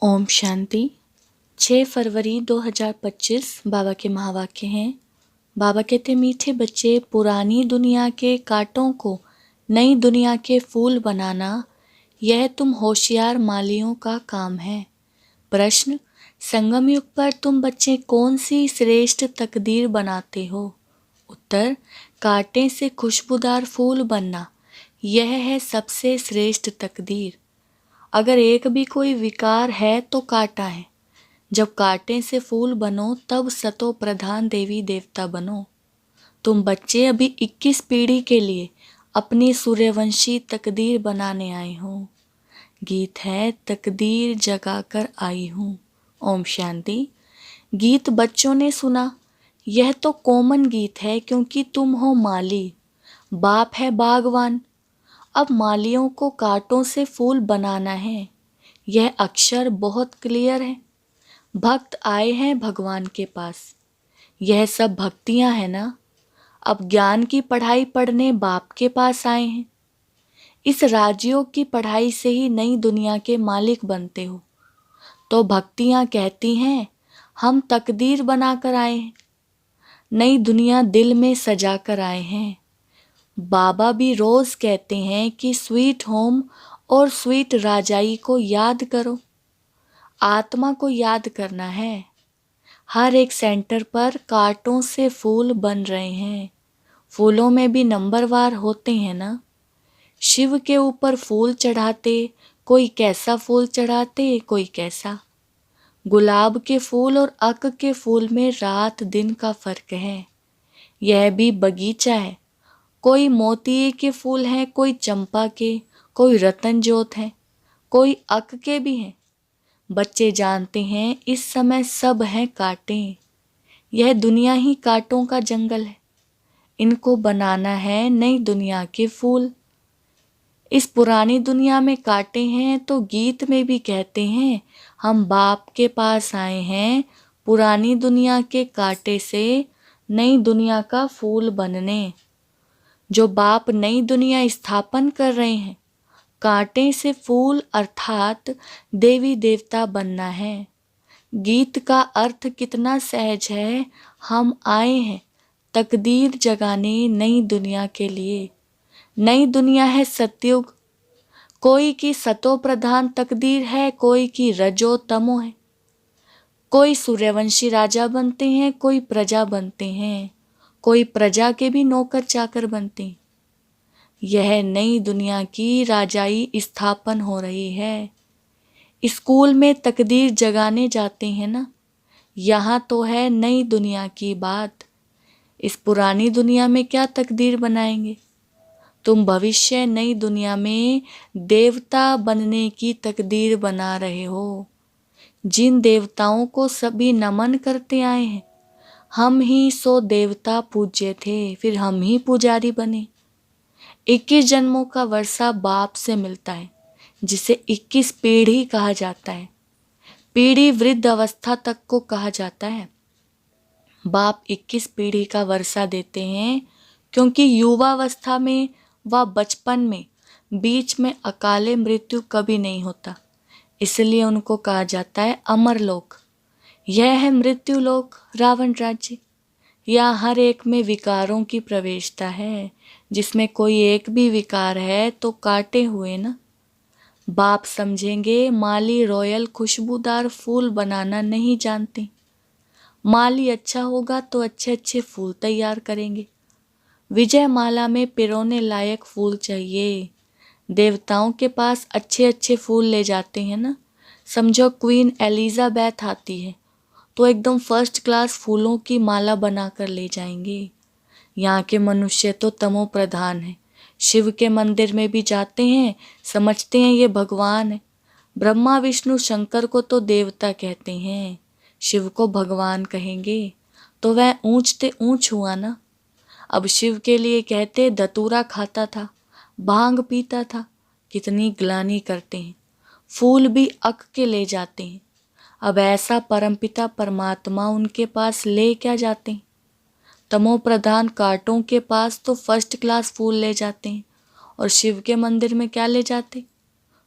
ओम शांति। 6 फरवरी 2025 बाबा के महावाक्य हैं। बाबा कहते, मीठे बच्चे, पुरानी दुनिया के कांटों को नई दुनिया के फूल बनाना, यह तुम होशियार मालियों का काम है। प्रश्न, संगम युग पर तुम बच्चे कौन सी श्रेष्ठ तकदीर बनाते हो? उत्तर, कांटे से खुशबूदार फूल बनना, यह है सबसे श्रेष्ठ तकदीर। अगर एक भी कोई विकार है तो कांटा है। जब कांटे से फूल बनो तब सतो प्रधान देवी देवता बनो। तुम बच्चे अभी 21 पीढ़ी के लिए अपनी सूर्यवंशी तकदीर बनाने आए हो। गीत है, तकदीर जगाकर आई हूँ। ओम शांति। गीत बच्चों ने सुना। यह तो कॉमन गीत है क्योंकि तुम हो माली, बाप है बागवान। अब मालियों को कांटों से फूल बनाना है। यह अक्षर बहुत क्लियर है। भक्त आए हैं भगवान के पास। यह सब भक्तियां हैं ना। अब ज्ञान की पढ़ाई पढ़ने बाप के पास आए हैं। इस राजयोग की पढ़ाई से ही नई दुनिया के मालिक बनते हो। तो भक्तियां कहती हैं, हम तकदीर बनाकर आए हैं, नई दुनिया दिल में सजा कर आए हैं। बाबा भी रोज कहते हैं कि स्वीट होम और स्वीट राजाई को याद करो। आत्मा को याद करना है। हर एक सेंटर पर कांटों से फूल बन रहे हैं। फूलों में भी नंबरवार होते हैं ना। शिव के ऊपर फूल चढ़ाते, कोई कैसा फूल चढ़ाते, कोई कैसा। गुलाब के फूल और अक के फूल में रात दिन का फर्क है। यह भी बगीचा है। कोई मोती के फूल हैं, कोई चंपा के, कोई रतन जोत है, कोई अक के भी हैं। बच्चे जानते हैं इस समय सब हैं कांटे। यह दुनिया ही कांटों का जंगल है। इनको बनाना है नई दुनिया के फूल। इस पुरानी दुनिया में कांटे हैं तो गीत में भी कहते हैं, हम बाप के पास आए हैं पुरानी दुनिया के कांटे से नई दुनिया का फूल बनने। जो बाप नई दुनिया स्थापन कर रहे हैं, कांटे से फूल अर्थात देवी देवता बनना है। गीत का अर्थ कितना सहज है। हम आए हैं तकदीर जगाने नई दुनिया के लिए। नई दुनिया है सतयुग। कोई की सतो प्रधान तकदीर है, कोई की रजो तमो है। कोई सूर्यवंशी राजा बनते हैं, कोई प्रजा बनते हैं, कोई प्रजा के भी नौकर चाकर बनते हैं। यह नई दुनिया की राजाई स्थापन हो रही है। स्कूल में तकदीर जगाने जाते हैं ना। यहाँ तो है नई दुनिया की बात। इस पुरानी दुनिया में क्या तकदीर बनाएंगे? तुम भविष्य नई दुनिया में देवता बनने की तकदीर बना रहे हो। जिन देवताओं को सभी नमन करते आए हैं, हम ही सो देवता पूज्य थे, फिर हम ही पुजारी बने। 21 जन्मों का वर्षा बाप से मिलता है, जिसे 21 पीढ़ी कहा जाता है। पीढ़ी वृद्ध अवस्था तक को कहा जाता है। बाप 21 पीढ़ी का वर्षा देते हैं क्योंकि युवावस्था में व बचपन में बीच में अकाले मृत्यु कभी नहीं होता। इसलिए उनको कहा जाता है अमर लोक। यह है मृत्यु लोक, रावण राज्य। या हर एक में विकारों की प्रवेशता है। जिसमें कोई एक भी विकार है तो काटे हुए ना। बाप समझेंगे माली रॉयल खुशबूदार फूल बनाना नहीं जानते। माली अच्छा होगा तो अच्छे अच्छे फूल तैयार करेंगे। विजय माला में पिरोने लायक फूल चाहिए। देवताओं के पास अच्छे अच्छे फूल ले जाते हैं ना। समझो क्वीन एलिजाबेथ आती है तो एकदम फर्स्ट क्लास फूलों की माला बनाकर ले जाएंगे। यहाँ के मनुष्य तो तमो प्रधान है। शिव के मंदिर में भी जाते हैं, समझते हैं ये भगवान है। ब्रह्मा विष्णु शंकर को तो देवता कहते हैं, शिव को भगवान कहेंगे तो वह ऊंच ते ऊंच हुआ ना। अब शिव के लिए कहते धतूरा खाता था, भांग पीता था। कितनी ग्लानि करते हैं। फूल भी अक के ले जाते हैं। अब ऐसा परमपिता परमात्मा उनके पास ले क्या जाते हैं? तमो प्रधान कांटों के पास तो फर्स्ट क्लास फूल ले जाते हैं। और शिव के मंदिर में क्या ले जाते?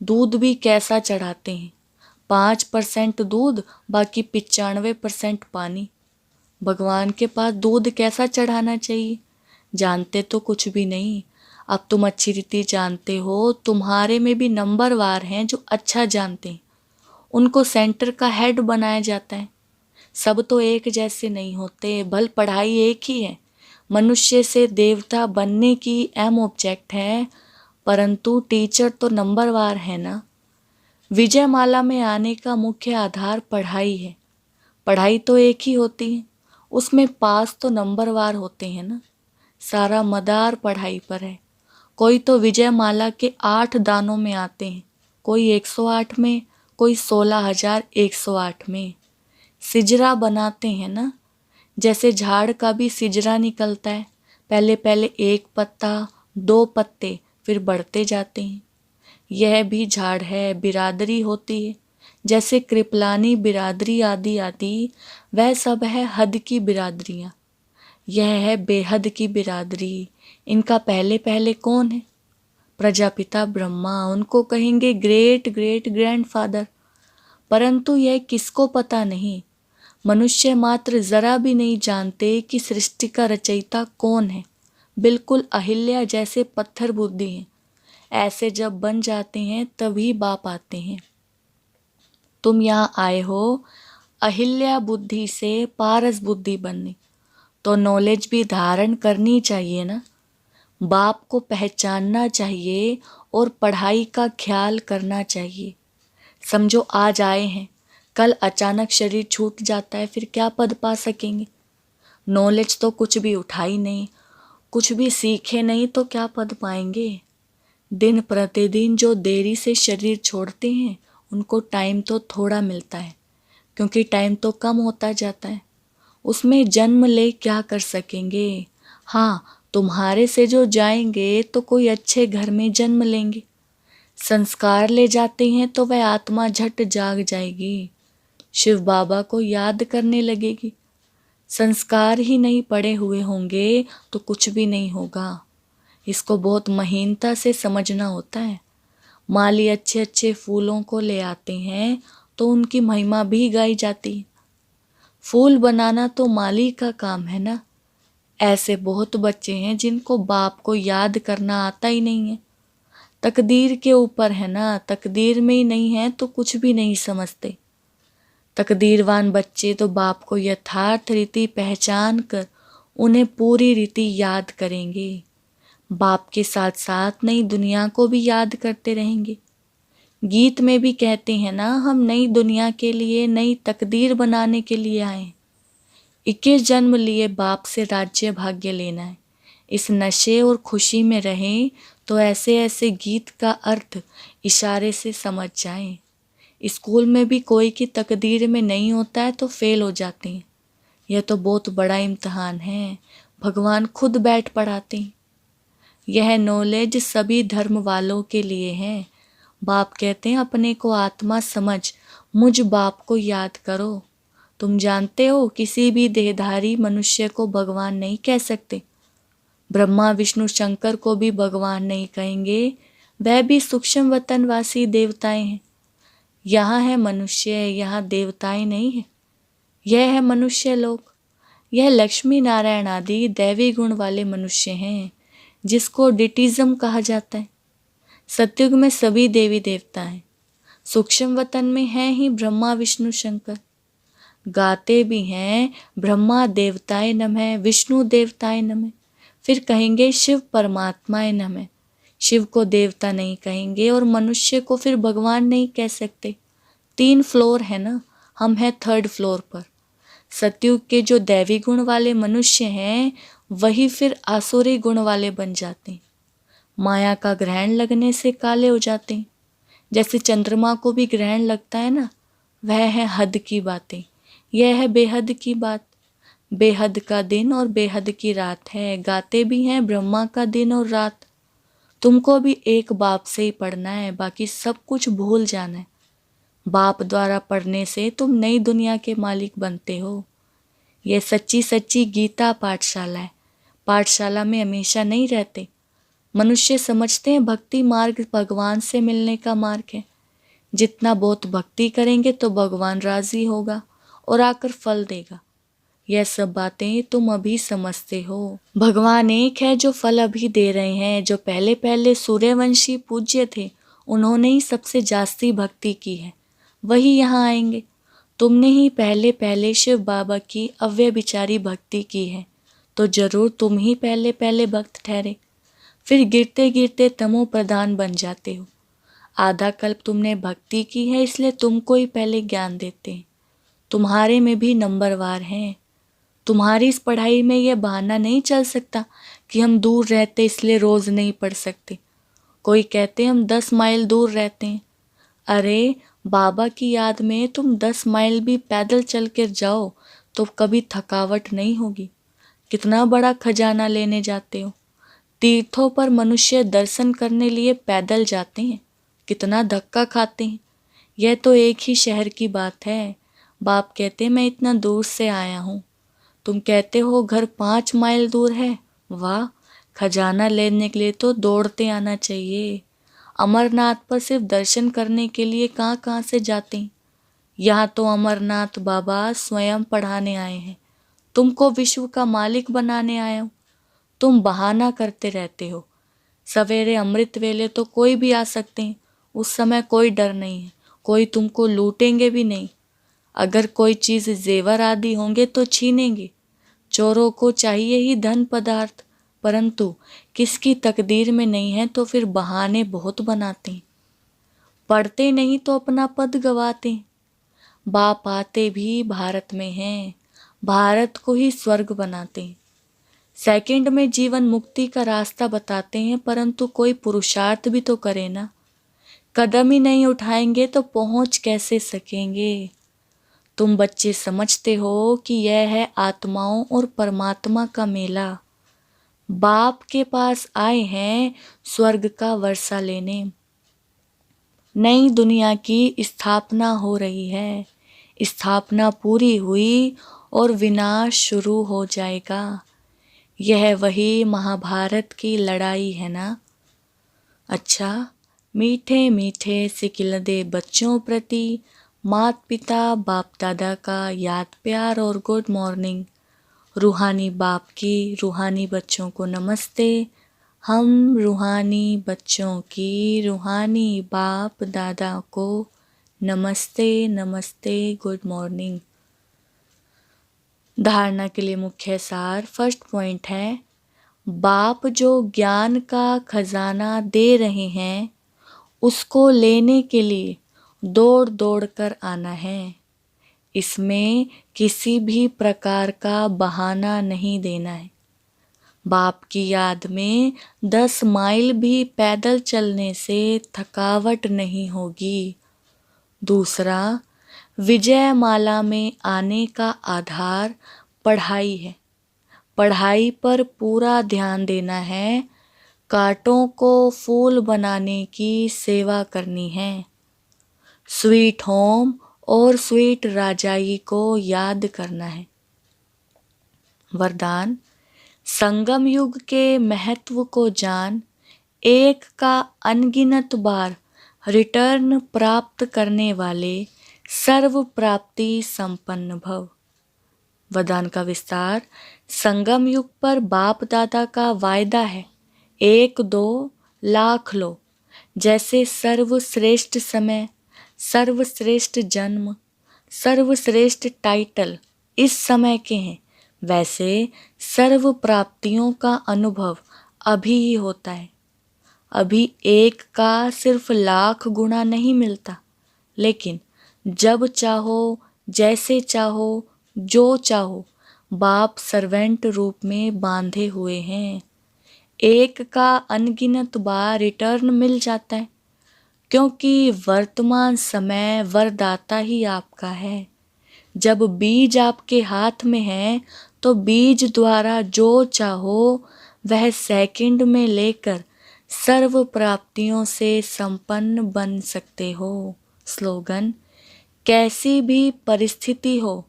दूध भी कैसा चढ़ाते हैं। 5% दूध, बाकी 95% पानी। भगवान के पास दूध कैसा चढ़ाना चाहिए? जानते तो कुछ भी नहीं। अब तुम अच्छी रीति जानते हो, तुम्हारे में भी नंबरवार हैं जो अच्छा जानते हैं। उनको सेंटर का हेड बनाया जाता है। सब तो एक जैसे नहीं होते, भल पढ़ाई एक ही है। मनुष्य से देवता बनने की अहम ऑब्जेक्ट है, परंतु टीचर तो नंबरवार है ना। विजयमाला में आने का मुख्य आधार पढ़ाई है। पढ़ाई तो एक ही होती है, उसमें पास तो नंबरवार होते हैं ना। सारा मदार पढ़ाई पर है। कोई तो विजयमाला के 8 दानों में आते हैं, कोई 108 में, कोई 16,108 में। सिजरा बनाते हैं ना, जैसे झाड़ का भी सिजरा निकलता है। पहले पहले 1 पत्ता, 2 पत्ते, फिर बढ़ते जाते हैं। यह भी झाड़ है, बिरादरी होती है। जैसे कृपलानी बिरादरी आदि आदि, वह सब है हद की बिरादरियाँ। यह है बेहद की बिरादरी। इनका पहले पहले कौन है? प्रजापिता ब्रह्मा। उनको कहेंगे ग्रेट ग्रेट ग्रैंडफादर। परंतु यह किसको पता नहीं। मनुष्य मात्र जरा भी नहीं जानते कि सृष्टि का रचयिता कौन है। बिल्कुल अहिल्या जैसे पत्थर बुद्धि हैं। ऐसे जब बन जाते हैं तभी बाप आते हैं। तुम यहाँ आए हो अहिल्या बुद्धि से पारस बुद्धि बनने, तो नॉलेज भी धारण करनी चाहिए ना। बाप को पहचानना चाहिए और पढ़ाई का ख्याल करना चाहिए। समझो आज आए हैं, कल अचानक शरीर छूट जाता है, फिर क्या पद पा सकेंगे? नॉलेज तो कुछ भी उठाई नहीं, कुछ भी सीखे नहीं, तो क्या पद पाएंगे? दिन प्रतिदिन जो देरी से शरीर छोड़ते हैं उनको टाइम तो थोड़ा मिलता है, क्योंकि टाइम तो कम होता जाता है। उसमें जन्म ले क्या कर सकेंगे? हाँ, तुम्हारे से जो जाएंगे तो कोई अच्छे घर में जन्म लेंगे। संस्कार ले जाते हैं तो वह आत्मा झट जाग जाएगी, शिव बाबा को याद करने लगेगी। संस्कार ही नहीं पड़े हुए होंगे तो कुछ भी नहीं होगा। इसको बहुत महीनता से समझना होता है। माली अच्छे अच्छे फूलों को ले आते हैं तो उनकी महिमा भी गाई जाती है। फूल बनाना तो माली का काम है ना। ऐसे बहुत बच्चे हैं जिनको बाप को याद करना आता ही नहीं है। तकदीर के ऊपर है ना, तकदीर में ही नहीं है तो कुछ भी नहीं समझते। तकदीरवान बच्चे तो बाप को यथार्थ रीति पहचान कर उन्हें पूरी रीति याद करेंगे। बाप के साथ साथ नई दुनिया को भी याद करते रहेंगे। गीत में भी कहते हैं ना, हम नई दुनिया के लिए नई तकदीर बनाने के लिए आए। 21 जन्म लिए बाप से राज्य भाग्य लेना है। इस नशे और खुशी में रहें तो ऐसे ऐसे गीत का अर्थ इशारे से समझ जाएं। स्कूल में भी कोई की तकदीर में नहीं होता है तो फेल हो जाते हैं। यह तो बहुत बड़ा इम्तहान है, भगवान खुद बैठ पढ़ाते हैं। यह नॉलेज सभी धर्म वालों के लिए है। बाप कहते हैं अपने को आत्मा समझ, मुझ बाप को याद करो। तुम जानते हो किसी भी देहधारी मनुष्य को भगवान नहीं कह सकते। ब्रह्मा विष्णु शंकर को भी भगवान नहीं कहेंगे, वह भी सूक्ष्म वतनवासी देवताएं हैं। यहाँ है मनुष्य, यहाँ देवताएं नहीं है। यह है मनुष्य लोक। यह लक्ष्मी नारायण आदि दैवी गुण वाले मनुष्य हैं, जिसको डिटिज्म कहा जाता है। सतयुग में सभी देवी देवता हैं। सूक्ष्म वतन में हैं ही ब्रह्मा विष्णु शंकर। गाते भी हैं ब्रह्मा देवताय नमः, विष्णु देवताय नमः, फिर कहेंगे शिव परमात्माय नमः। शिव को देवता नहीं कहेंगे और मनुष्य को फिर भगवान नहीं कह सकते। 3 फ्लोर है ना, हम हैं 3rd फ्लोर पर। सतयुग के जो दैवी गुण वाले मनुष्य हैं वही फिर आसुरी गुण वाले बन जाते हैं। माया का ग्रहण लगने से काले हो जाते हैं। जैसे चंद्रमा को भी ग्रहण लगता है ना, वह है हद की बातें। यह है बेहद की बात। बेहद का दिन और बेहद की रात है। गाते भी हैं ब्रह्मा का दिन और रात। तुमको भी एक बाप से ही पढ़ना है, बाकी सब कुछ भूल जाना है। बाप द्वारा पढ़ने से तुम नई दुनिया के मालिक बनते हो। यह सच्ची सच्ची गीता पाठशाला है। पाठशाला में हमेशा नहीं रहते। मनुष्य समझते हैं भक्ति मार्ग भगवान से मिलने का मार्ग है। जितना बहुत भक्ति करेंगे तो भगवान राजी होगा और आकर फल देगा। यह सब बातें तुम अभी समझते हो। भगवान एक है जो फल अभी दे रहे हैं। जो पहले पहले सूर्यवंशी पूज्य थे, उन्होंने ही सबसे जास्ती भक्ति की है, वही यहाँ आएंगे। तुमने ही पहले पहले शिव बाबा की अव्यभिचारी भक्ति की है, तो जरूर तुम ही पहले पहले भक्त ठहरे। फिर गिरते गिरते तमो प्रधान बन जाते हो। आधा कल्प तुमने भक्ति की है, इसलिए तुमको ही पहले ज्ञान देते हैं। तुम्हारे में भी नंबरवार हैं। तुम्हारी इस पढ़ाई में यह बहाना नहीं चल सकता कि हम दूर रहते इसलिए रोज नहीं पढ़ सकते। कोई कहते हम 10 माइल दूर रहते हैं। अरे बाबा की याद में तुम 10 माइल भी पैदल चल कर जाओ तो कभी थकावट नहीं होगी। कितना बड़ा खजाना लेने जाते हो। तीर्थों पर मनुष्य दर्शन करने लिए पैदल जाते हैं, कितना धक्का खाते हैं। यह तो एक ही शहर की बात है। बाप कहते मैं इतना दूर से आया हूँ, तुम कहते हो घर 5 माइल दूर है। वाह, खजाना लेने के लिए तो दौड़ते आना चाहिए। अमरनाथ पर सिर्फ दर्शन करने के लिए कहाँ कहाँ से जाते हैं। यहाँ तो अमरनाथ बाबा स्वयं पढ़ाने आए हैं। तुमको विश्व का मालिक बनाने आया हूँ। तुम बहाना करते रहते हो। सवेरे अमृत वेले तो कोई भी आ सकते हैं, उस समय कोई डर नहीं है, कोई तुमको लूटेंगे भी नहीं। अगर कोई चीज जेवर आदि होंगे तो छीनेंगे। चोरों को चाहिए ही धन पदार्थ, परंतु किसकी तकदीर में नहीं है तो फिर बहाने बहुत बनाते हैं। पढ़ते नहीं तो अपना पद गवाते हैं। बाप आते भी भारत में हैं, भारत को ही स्वर्ग बनाते हैं। सेकंड में जीवन मुक्ति का रास्ता बताते हैं, परंतु कोई पुरुषार्थ भी तो करे ना। कदम ही नहीं उठाएंगे तो पहुंच कैसे सकेंगे। तुम बच्चे समझते हो कि यह है आत्माओं और परमात्मा का मेला। बाप के पास आए हैं स्वर्ग का वर्षा लेने। नई दुनिया की स्थापना हो रही है। स्थापना पूरी हुई और विनाश शुरू हो जाएगा। यह वही महाभारत की लड़ाई है ना। अच्छा, मीठे मीठे सिकिलदे बच्चों प्रति माता पिता बाप दादा का याद प्यार और गुड मॉर्निंग। रूहानी बाप की रूहानी बच्चों को नमस्ते। हम रूहानी बच्चों की रूहानी बाप दादा को नमस्ते नमस्ते, गुड मॉर्निंग। धारणा के लिए मुख्य सार। फर्स्ट पॉइंट है, बाप जो ज्ञान का खजाना दे रहे हैं उसको लेने के लिए दौड़ दौड़ कर आना है। इसमें किसी भी प्रकार का बहाना नहीं देना है। बाप की याद में 10 माइल भी पैदल चलने से थकावट नहीं होगी। दूसरा, विजयमाला में आने का आधार पढ़ाई है। पढ़ाई पर पूरा ध्यान देना है। कांटों को फूल बनाने की सेवा करनी है। स्वीट होम और स्वीट राजाई को याद करना है। वरदान, संगम युग के महत्व को जान, एक का अनगिनत बार रिटर्न प्राप्त करने वाले सर्व प्राप्ति संपन्न भव। वरदान का विस्तार। संगम युग पर बाप दादा का वायदा है, 1-2 लाख लो। जैसे सर्वश्रेष्ठ समय, सर्वश्रेष्ठ जन्म, सर्वश्रेष्ठ टाइटल इस समय के हैं, वैसे सर्व प्राप्तियों का अनुभव अभी ही होता है। अभी एक का सिर्फ लाख गुना नहीं मिलता, लेकिन जब चाहो, जैसे चाहो, जो चाहो, बाप सर्वेंट रूप में बांधे हुए हैं। एक का अनगिनत बार रिटर्न मिल जाता है, क्योंकि वर्तमान समय वरदाता ही आपका है। जब बीज आपके हाथ में है तो बीज द्वारा जो चाहो वह सेकंड में लेकर सर्व प्राप्तियों से संपन्न बन सकते हो। स्लोगन, कैसी भी परिस्थिति हो,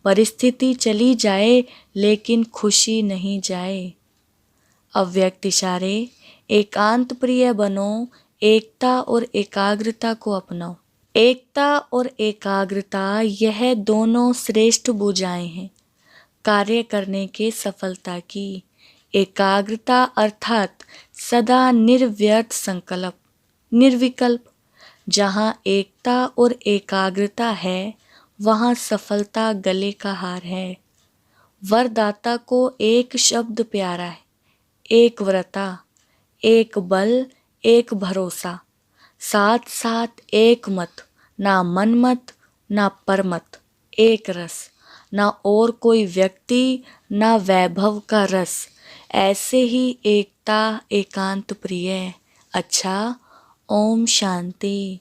परिस्थिति चली जाए लेकिन खुशी नहीं जाए। अव्यक्त इशारे, एकांत प्रिय बनो, एकता और एकाग्रता को अपनाओ। एकता और एकाग्रता यह दोनों श्रेष्ठ भुजाएं हैं कार्य करने के सफलता की। एकाग्रता अर्थात सदा निर्व्यर्थ संकल्प, निर्विकल्प। जहाँ एकता और एकाग्रता है वहाँ सफलता गले का हार है। वरदाता को एक शब्द प्यारा है, एक व्रता, एक बल, एक भरोसा, साथ साथ एक मत, ना मनमत ना परमत, एक रस, ना और कोई व्यक्ति ना वैभव का रस। ऐसे ही एकता एकांत प्रिय। अच्छा, ओम शांति।